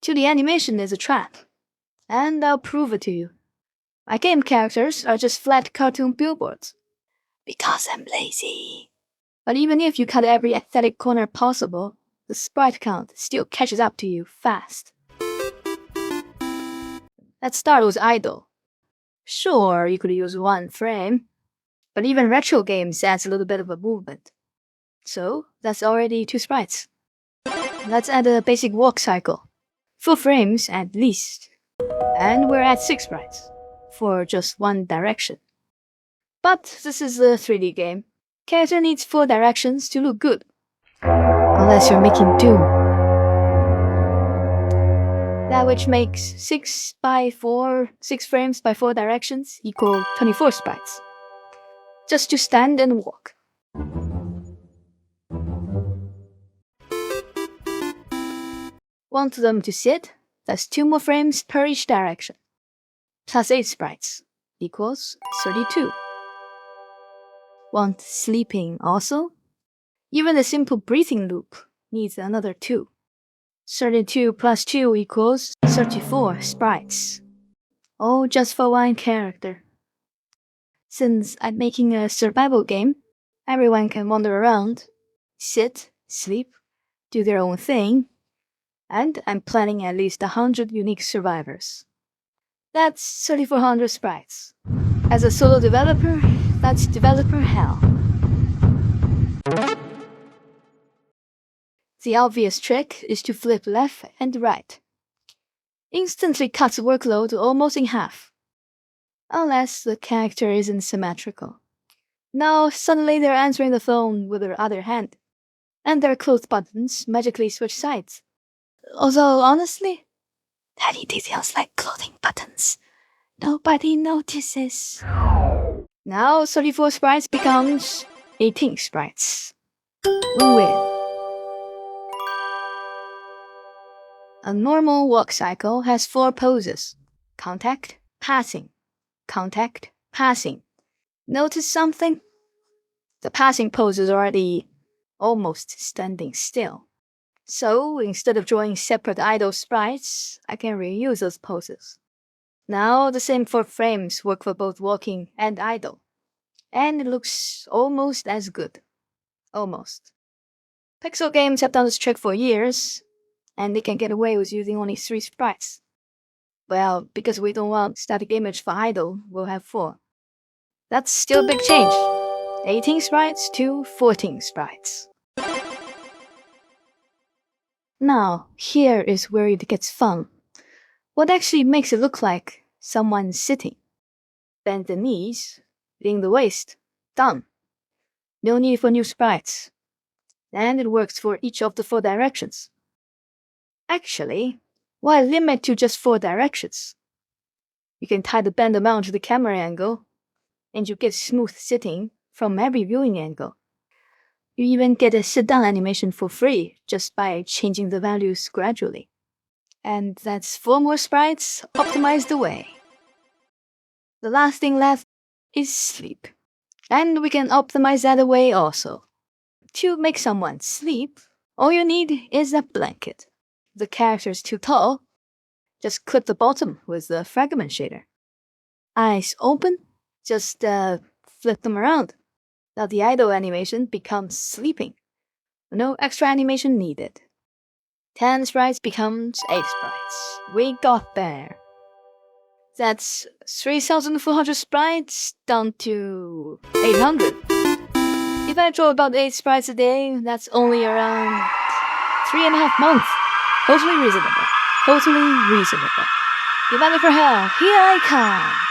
2D animation is a trap. And I'll prove it to you. My game characters are just flat cartoon billboards. Because I'm lazy. But even if you cut every aesthetic corner possible, the sprite count still catches up to you fast. Let's start with idle. Sure, you could use 1 frame, but even retro games adds a little bit of a movement. So that's already 2 sprites. Let's add a basic walk cycle. 4 frames at least. And we're at 6 sprites for just 1 direction. But this is a 3D game. Character needs 4 directions to look good. Unless you're making Doom. That which makes 6 frames by 4 directions equal 24 sprites. Just to stand and walk. Want them to sit? That's 2 more frames per each direction. Plus 8 sprites equals 32. Want sleeping also? Even a simple breathing loop needs another 2. 32 plus 2 equals 34 sprites. All just for 1 character. Since I'm making a survival game, everyone can wander around, sit, sleep, do their own thing, and I'm planning at least 100 unique survivors. That's 3,400 sprites. As a solo developer, that's developer hell. The obvious trick is to flip left and right. Instantly cuts workload almost in half. Unless the character isn't symmetrical. Now suddenly they're answering the phone with their other hand, and their close buttons magically switch sides. Although honestly, tiny details like clothing buttons, nobody notices. Now 34 sprites becomes 18 sprites. Win-win. A normal walk cycle has 4 poses. Contact, passing. Contact, passing. Notice something? The passing pose is already almost standing still. So instead of drawing separate idle sprites, I can reuse those poses. Now the same 4 frames work for both walking and idle. And it looks almost as good. Almost. Pixel games have done this trick for years, and they can get away with using only 3 sprites. Well, because we don't want static image for idle, we'll have 4. That's still a big change. 18 sprites to 14 sprites. Now, here is where it gets fun. What actually makes it look like someone sitting? Bend the knees, lean the waist. Done. No need for new sprites. And it works for each of the 4 directions. Actually, why limit to just 4 directions? You can tie the bend amount to the camera angle, and you get smooth sitting from every viewing angle. You even get a sit-down animation for free just by changing the values gradually. And that's 4 more sprites optimized away. The last thing left is sleep. And we can optimize that away also. To make someone sleep, all you need is a blanket. If the character is too tall, just clip the bottom with the fragment shader. Eyes open, just flip them around. Now the idle animation becomes sleeping. No extra animation needed. 10 sprites becomes 8 sprites. We got there. That's 3,400 sprites down to 800. If I draw about 8 sprites a day, that's only around 3.5 months. Totally reasonable. Totally reasonable. Developer hell, here I come.